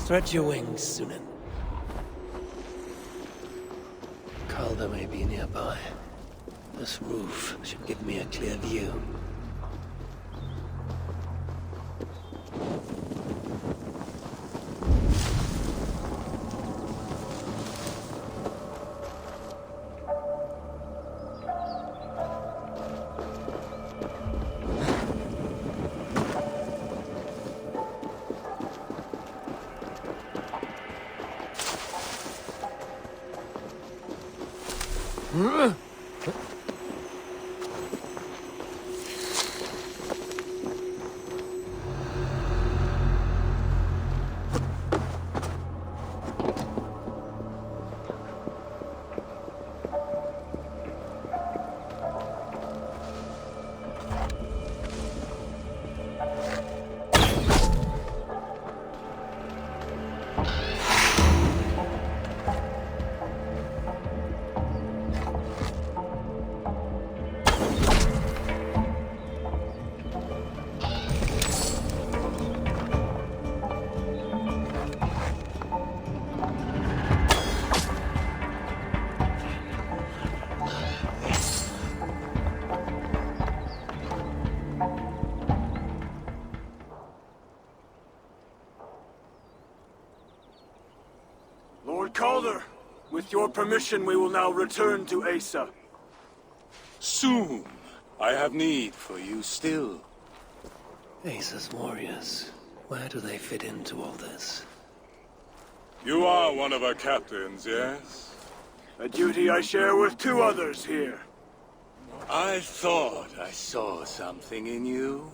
Spread your wings, Sunan. Calder may be nearby. This roof should give me a clear view. Calder, with your permission, we will now return to Asa. Soon. I have need for you still. Asa's warriors. Where do they fit into all this? You are one of our captains, yes? A duty I share with 2 others here. I thought I saw something in you.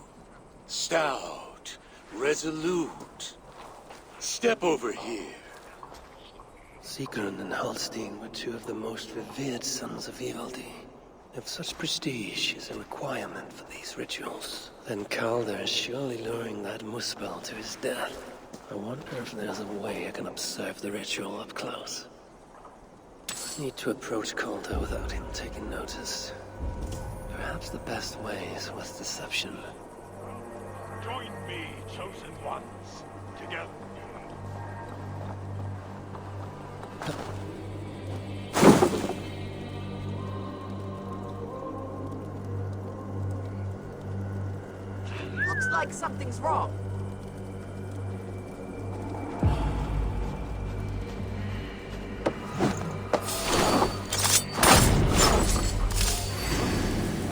Stout, resolute. Step over here. Sigrun and Halstein were 2 of the most revered sons of Ivaldi. If such prestige is a requirement for these rituals, then Calder is surely luring that Muspel to his death. I wonder if there's a way I can observe the ritual up close. I need to approach Calder without him taking notice. Perhaps the best way is with deception. Join me, chosen ones, together. Looks like something's wrong.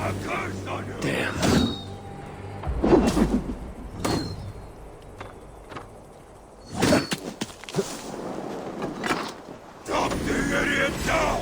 A curse on you! Damn. Drop the idiot down!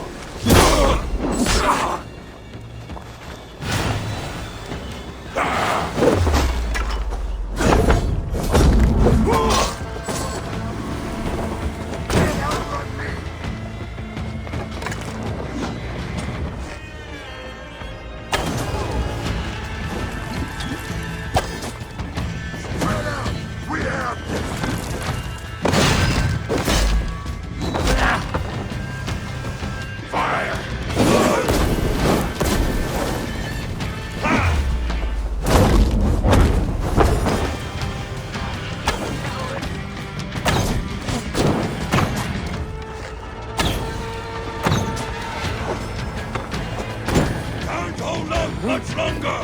Much longer!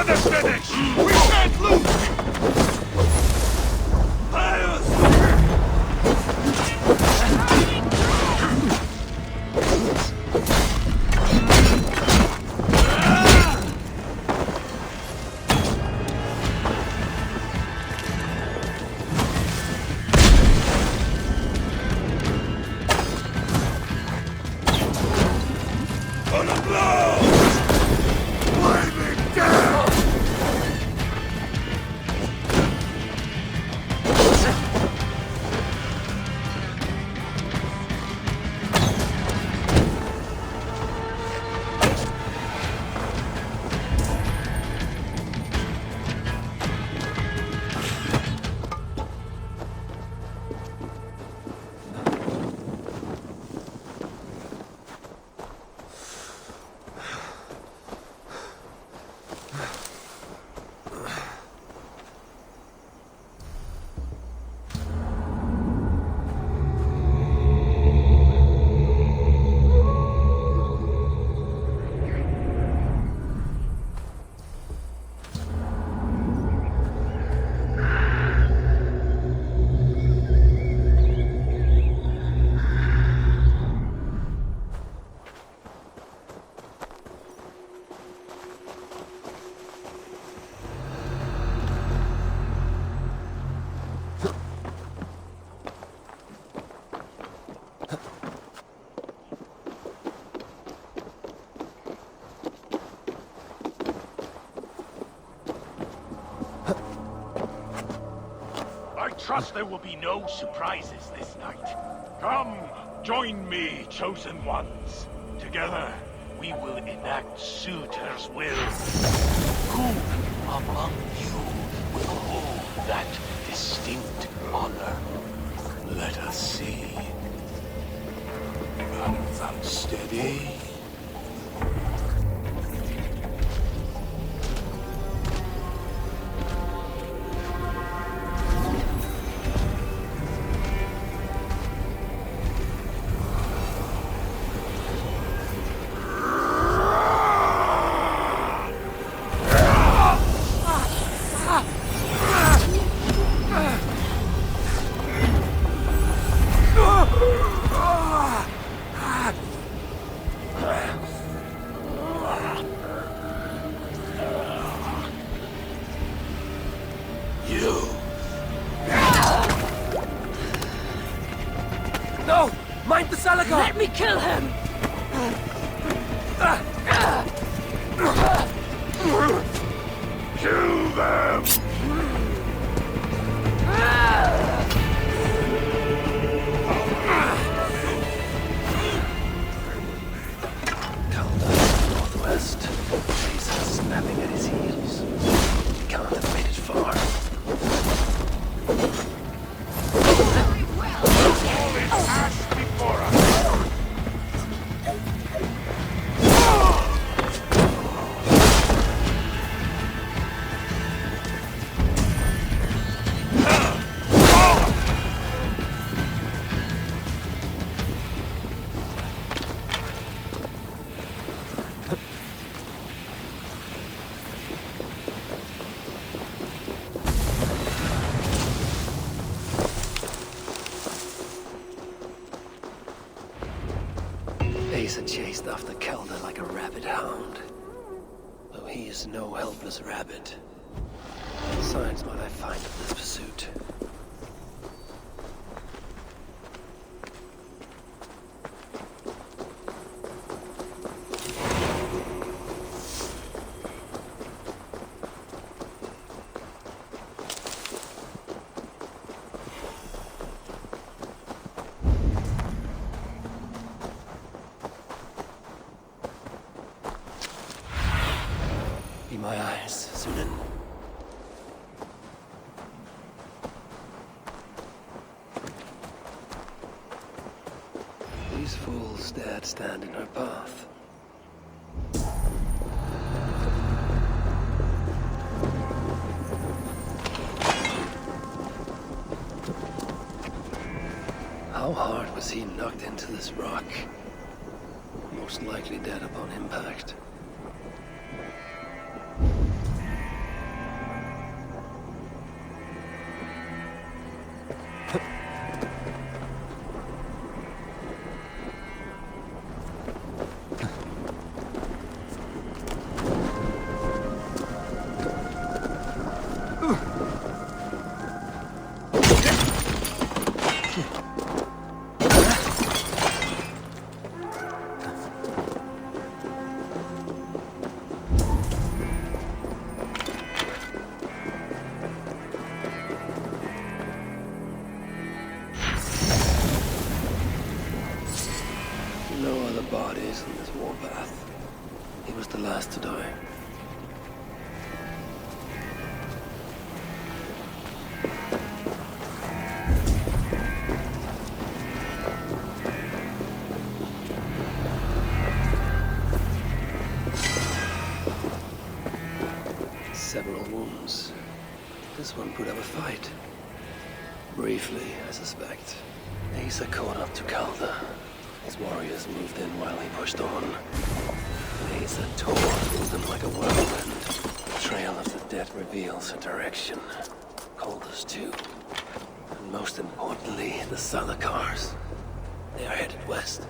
this finish! We can't lose! Gonna blow! Flaming down! I trust there will be no surprises this night. Come, join me, chosen ones. Together, we will enact Suitor's will. Who among you will hold that distinct honor? Let us see. Steady. No! Mind the Salico! Let me kill him! Kill them! Northwest. Jason snapping at his heels. He can't have made it far. Ash before us! Asa chased after Kelda like a rabid hound. Though he is no helpless rabbit. Besides what I find of this pursuit. Be my eyes, Sunan. These fools dared stand in her path. How hard was he knocked into this rock? Most likely dead upon impact. No other bodies in this warpath. He was the last to die. Several wounds. This one put up a fight. Briefly, I suspect. Asa caught up to Calder. His warriors moved in while he pushed on. Asa tore through them like a whirlwind. The trail of the dead reveals her direction. Calder's too. And most importantly, the Salakars. They are headed west.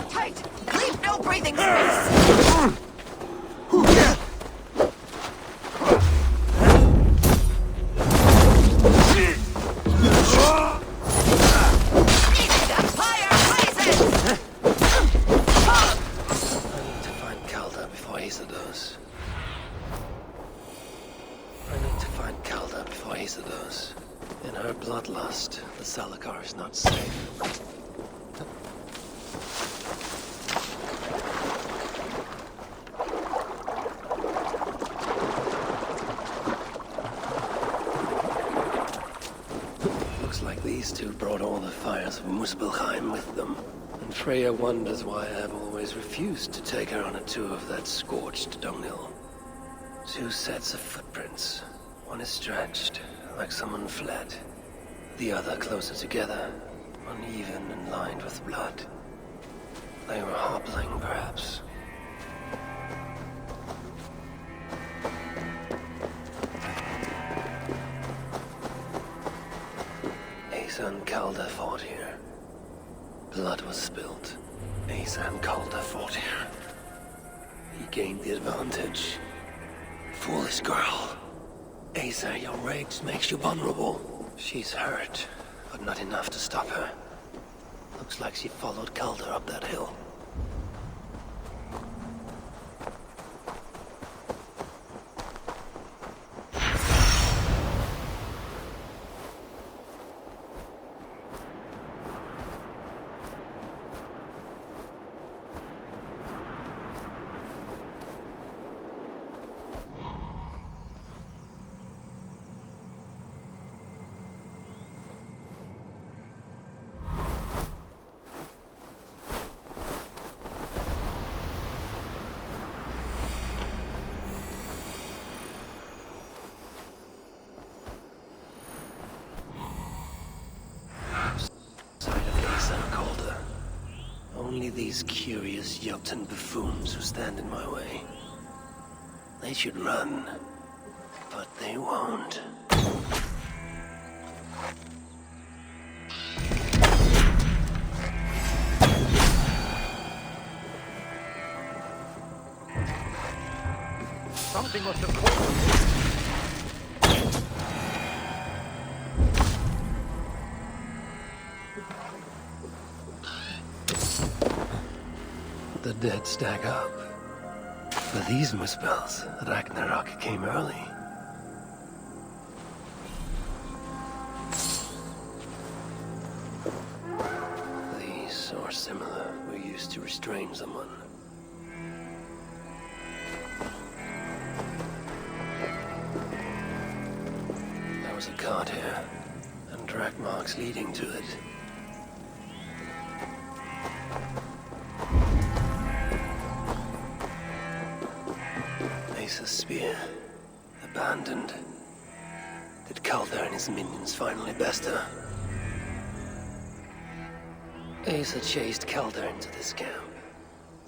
Tight! Leave no breathing space! In her bloodlust, the Salakar is not safe. Looks like these two brought all the fires of Muspelheim with them. And Freya wonders why I have always refused to take her on a tour of that scorched dunghill. Two sets of footprints. One is stretched, like someone fled. The other closer together, uneven and lined with blood. They were hobbling, perhaps. Asa and Calder fought here. Blood was spilled. Asa and Calder fought here. He gained the advantage. Foolish girl. Asa, your rage makes you vulnerable. She's hurt, but not enough to stop her. Looks like she followed Calder up that hill. Only these curious Jotun buffoons who stand in my way. They should run, but they won't. Something must have caught. The dead stack up. For these Muspels, Ragnarok came early. These, or similar, were used to restrain someone. was a cart here, and track marks leading to it. Ace's spear. Abandoned. Did Calder and his minions finally best her? Asa chased Calder into this camp,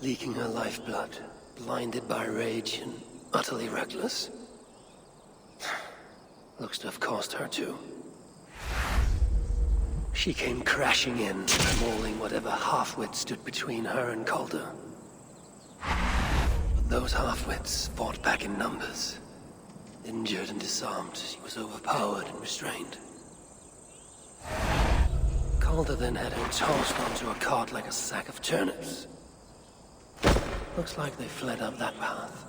leaking her lifeblood, blinded by rage and utterly reckless. Looks to have cost her too. She came crashing in, mauling whatever half-wit stood between her and Calder. But those half-wits fought back in numbers. Injured and disarmed, she was overpowered and restrained. Calder then had her tossed onto a cart like a sack of turnips. Looks like they fled up that path.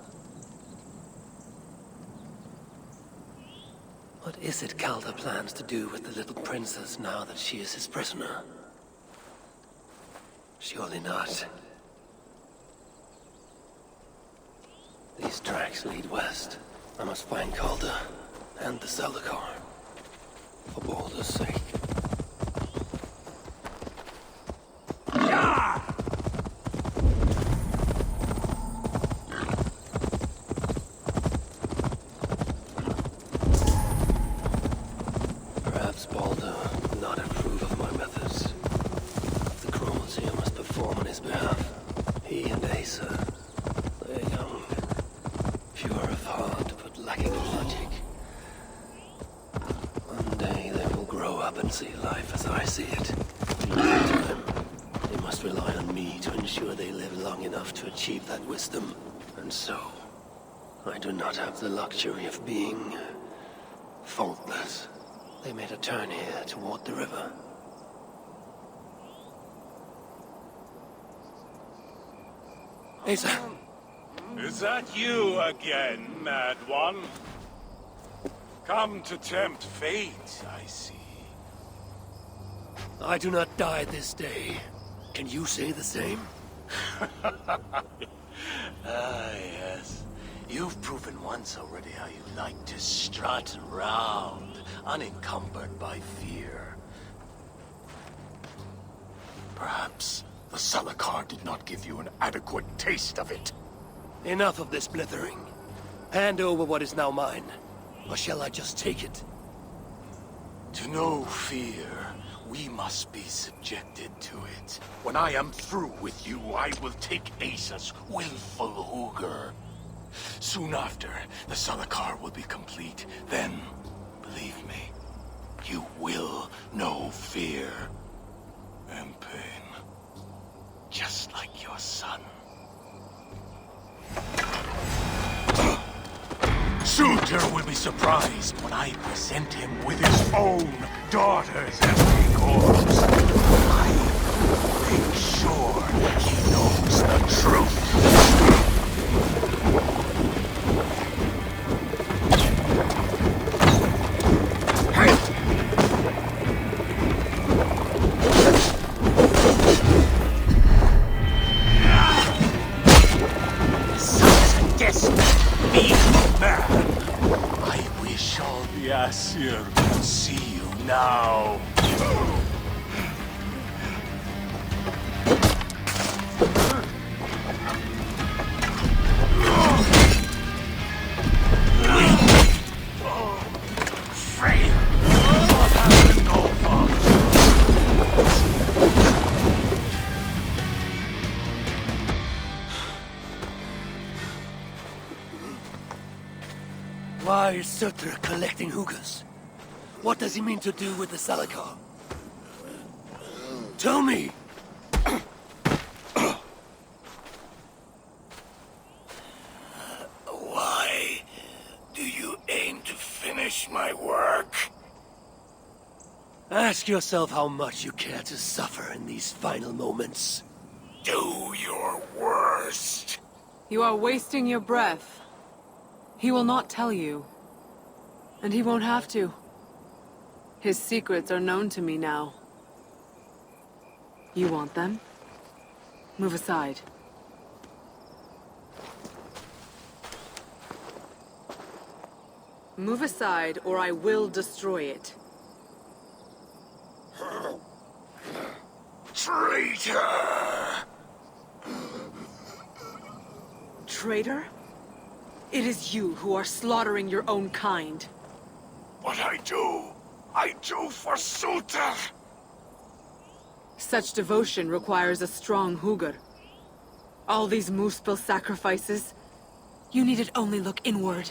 What is it Calder plans to do with the little princess now that she is his prisoner? Surely not. These tracks lead west. I must find Calder and the Celicar. For Balder's sake. Perhaps Balder would not approve of my methods. Of the cruelty I must perform on his behalf. He and Asa, they're young. Pure of heart, but lacking in logic. One day they will grow up and see life as I see it. In the meantime, they must rely on me to ensure they live long enough to achieve that wisdom. And so, I do not have the luxury of being faultless. They made a turn here toward the river. Asa! Is that you again, Mad One? Come to tempt fate, I see. I do not die this day. Can you say the same? Ah, yes. You've proven once already how you like to strut around, unencumbered by fear. Perhaps the Celicar did not give you an adequate taste of it. Enough of this blithering. Hand over what is now mine. Or shall I just take it? To know fear, we must be subjected to it. When I am through with you, I will take Asa's willful Hooger. Soon after, the Celicar will be complete. Then, believe me, you will know fear and pain. Just like your son. Suitor will be surprised when I present him with his own daughter's empty corpse. I will make sure he knows the truth. Asir can see you now. Why is Surtur collecting hookahs? What does he mean to do with the Celicar? Tell me! Why do you aim to finish my work? Ask yourself how much you care to suffer in these final moments. Do your worst. You are wasting your breath. He will not tell you. And he won't have to. His secrets are known to me now. You want them? Move aside. Move aside, or I will destroy it. Traitor! Traitor? It is you who are slaughtering your own kind. What I do for Suter! Such devotion requires a strong Hugr. All these Muspel sacrifices, you needed only look inward.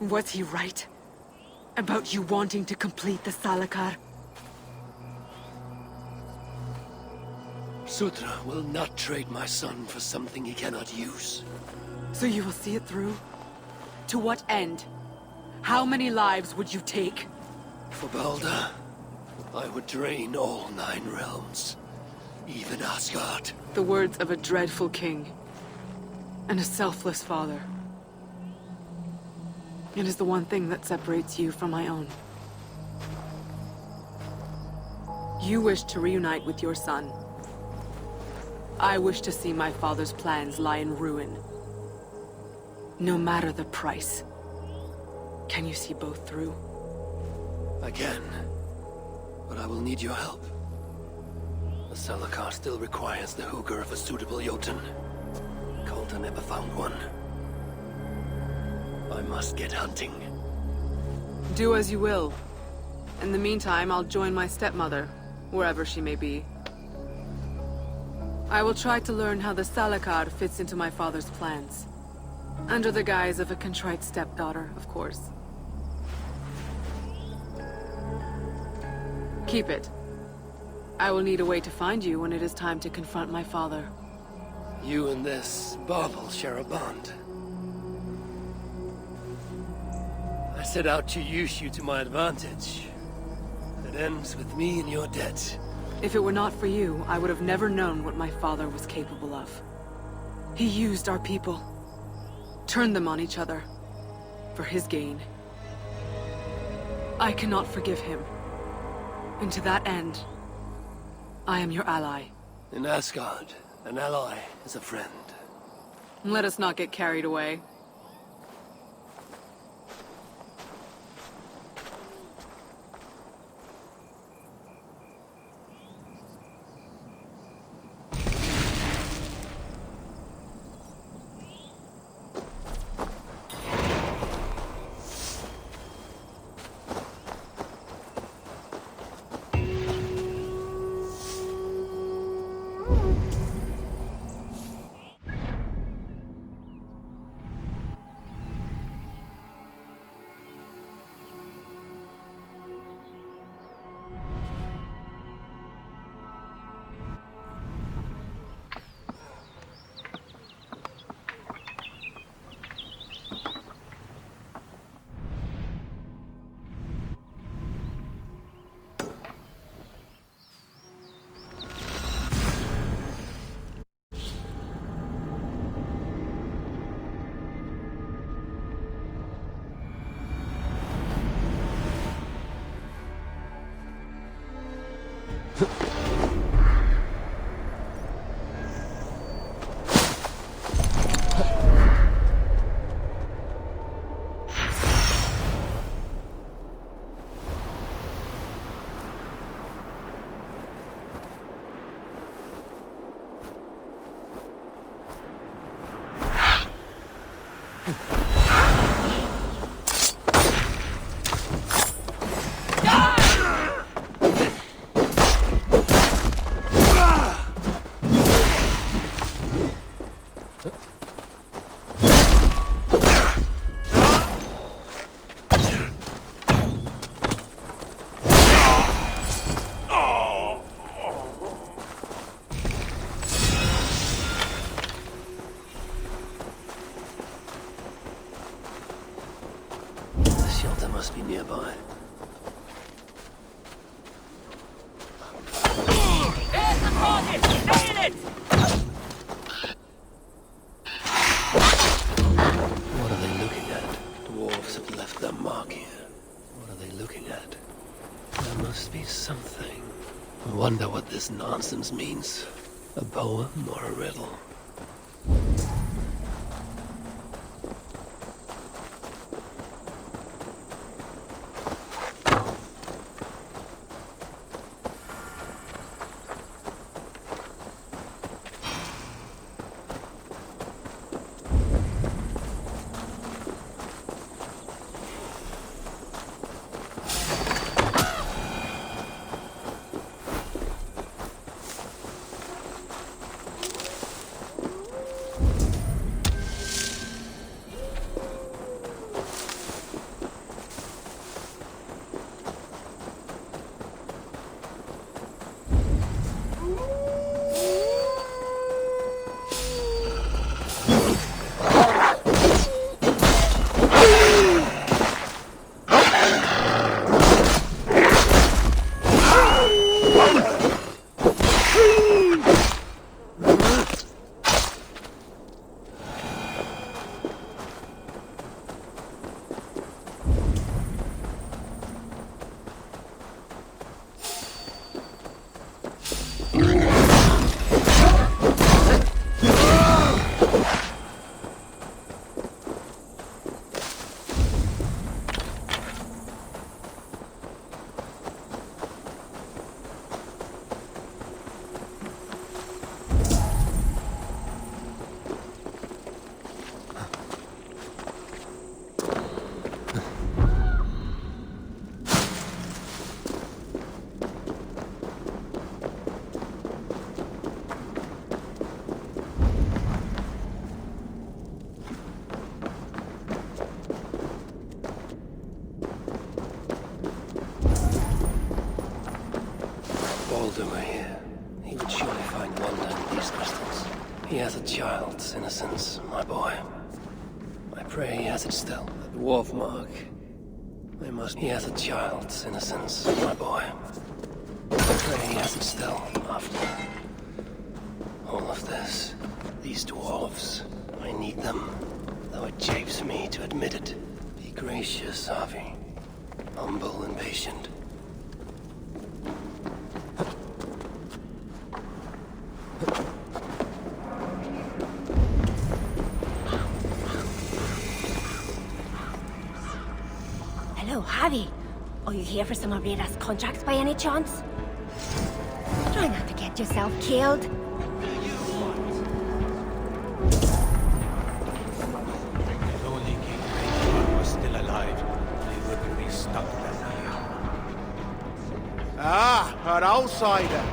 Was he right? About you wanting to complete the Salakar? Sutra will not trade my son for something he cannot use. So you will see it through? To what end? How many lives would you take? For Balder, I would drain all 9 realms. Even Asgard. The words of a dreadful king. And a selfless father. It is the one thing that separates you from my own. You wish to reunite with your son. I wish to see my father's plans lie in ruin. No matter the price. Can you see both through? I can. But I will need your help. The Salakar still requires the Hugr of a suitable Jotun. Coulter never found one. I must get hunting. Do as you will. In the meantime, I'll join my stepmother, wherever she may be. I will try to learn how the Salakar fits into my father's plans. Under the guise of a contrite stepdaughter, of course. Keep it. I will need a way to find you when it is time to confront my father. You and this bauble share a bond. I set out to use you to my advantage. It ends with me in your debt. If it were not for you, I would have never known what my father was capable of. He used our people. Turned them on each other. For his gain. I cannot forgive him. And to that end, I am your ally. In Asgard, an ally is a friend. Let us not get carried away. Must be nearby. There's the target! Nail it! What are they looking I wonder what this nonsense means. A poem or a riddle? He would surely find wonder in these crystals. He has a child's innocence, my boy. I pray he has it still. A dwarf mark. He has a child's innocence, my boy. I pray he has it still, after all of this. These dwarves, I need them, though it chafes me to admit it. Be gracious, Harvey. Humble and patient. Hello, Harvey. Are you here for some of Rada's contracts by any chance? Try not to get yourself killed. If only King Valhalla was still alive, they wouldn't be stuck down here. Ah, an outsider.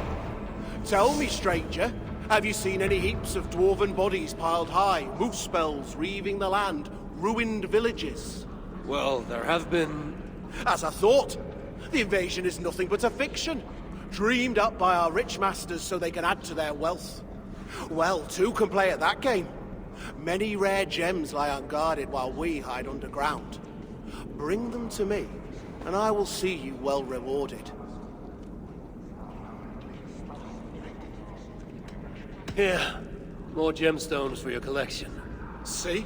Tell me, stranger, have you seen any heaps of dwarven bodies piled high, moose spells reaving the land, ruined villages? Well, there have been... As I thought, the invasion is nothing but a fiction, dreamed up by our rich masters so they can add to their wealth. Well, two can play at that game. Many rare gems lie unguarded while we hide underground. Bring them to me, and I will see you well rewarded. Here, more gemstones for your collection. See?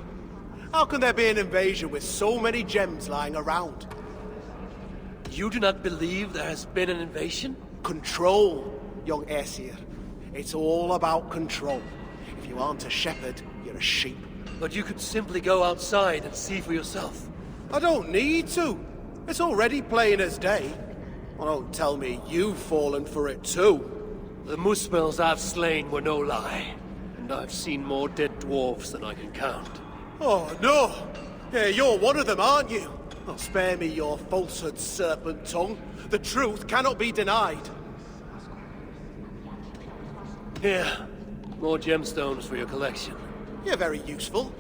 How can there be an invasion with so many gems lying around? You do not believe there has been an invasion? Control, young Aesir. It's all about control. If you aren't a shepherd, you're a sheep. But you could simply go outside and see for yourself. I don't need to. It's already plain as day. Well, don't tell me you've fallen for it too. The muspels I've slain were no lie. And I've seen more dead dwarves than I can count. Oh, no! Yeah, you're one of them, aren't you? Oh, spare me your falsehood, serpent tongue. The truth cannot be denied. Here, more gemstones for your collection. You're very useful.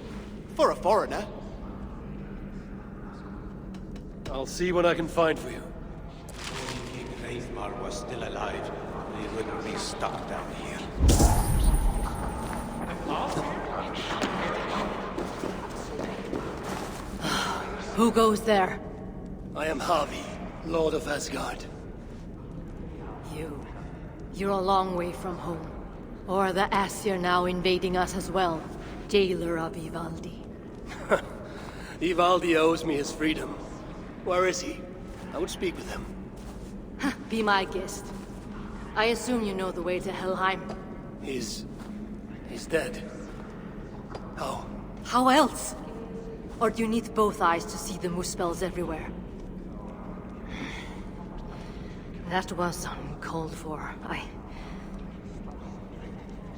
For a foreigner. I'll see what I can find for you. If King Valhalla was still alive, they wouldn't be stuck down here. Who goes there? I am Harvey, Lord of Asgard. You're a long way from home. Or the Aesir now invading us as well. Jailer of Ivaldi. Ivaldi owes me his freedom. Where is he? I would speak with him. Be my guest. I assume you know the way to Helheim. He's dead. How? How else? Or do you need both eyes to see the Muspels everywhere? That was uncalled for.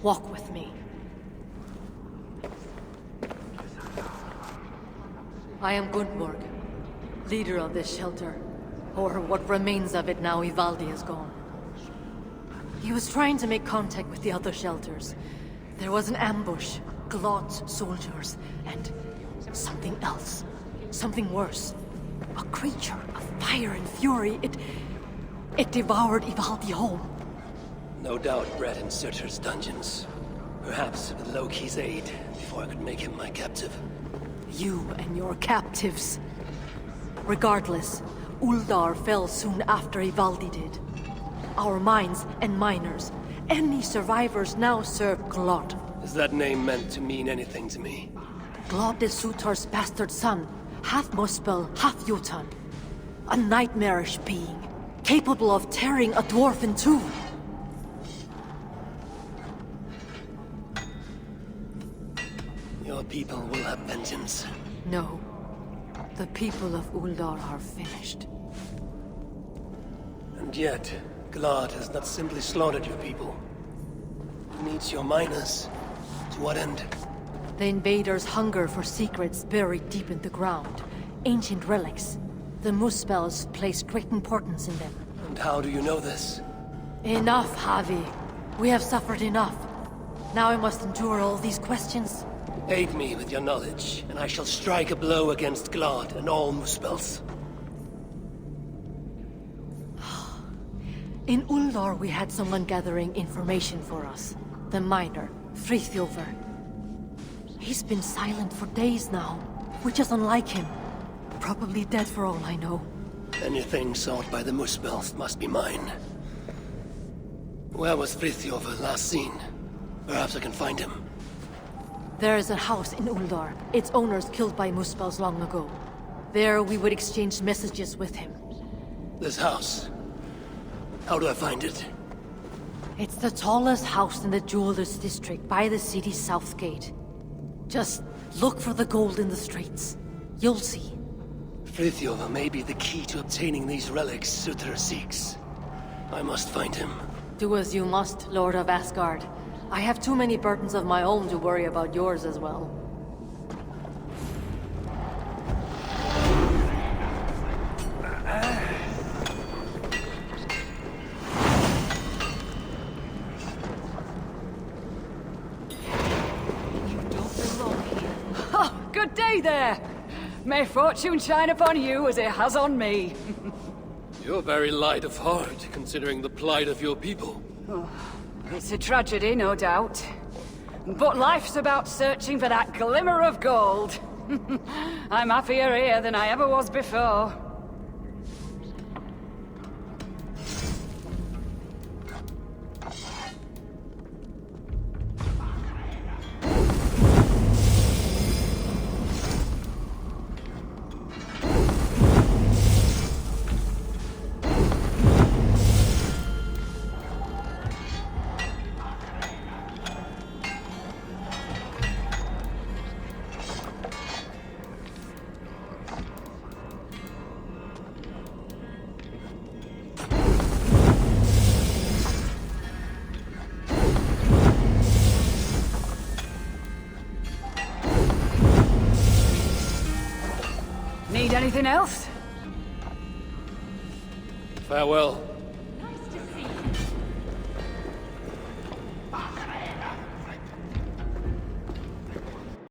Walk with me. I am Gunborg, leader of this shelter. Or what remains of it now Ivaldi is gone. He was trying to make contact with the other shelters. There was an ambush, Glot soldiers, and something else. Something worse. A creature of fire and fury. It devoured Ivaldi home. No doubt bred in Surtur's dungeons. Perhaps with Loki's aid, before I could make him my captive. You and your captives. Regardless, Uldar fell soon after Ivaldi did. Our mines and miners, any survivors now serve Glot. Is that name meant to mean anything to me? Glot is Surtur's bastard son, half Muspel, half Jotun. A nightmarish being, capable of tearing a dwarf in two. Your people will have vengeance. No. The people of Uldar are finished. And yet, Glad has not simply slaughtered your people. It needs your miners. To what end? The invaders hunger for secrets buried deep in the ground. Ancient relics. The Muspels place great importance in them. And how do you know this? Enough, Javi. We have suffered enough. Now I must endure all these questions. Aid me with your knowledge, and I shall strike a blow against Glad and all Muspels. In Uldar, we had someone gathering information for us. The miner, Frithjofer. He's been silent for days now, which is unlike him. Probably dead for all I know. Anything sought by the Muspels must be mine. Where was Frithjofer last seen? Perhaps I can find him. There is a house in Uldar. Its owners killed by Muspels long ago. There we would exchange messages with him. This house. How do I find it? It's the tallest house in the Jewelers District by the city's south gate. Just look for the gold in the streets. You'll see. Frithjofer may be the key to obtaining these relics Surtur seeks. I must find him. Do as you must, Lord of Asgard. I have too many burdens of my own to worry about yours as well. Oh, good day there! May fortune shine upon you as it has on me. You're very light of heart, considering the plight of your people. It's a tragedy, no doubt. But life's about searching for that glimmer of gold. I'm happier here than I ever was before. Need anything else? Farewell.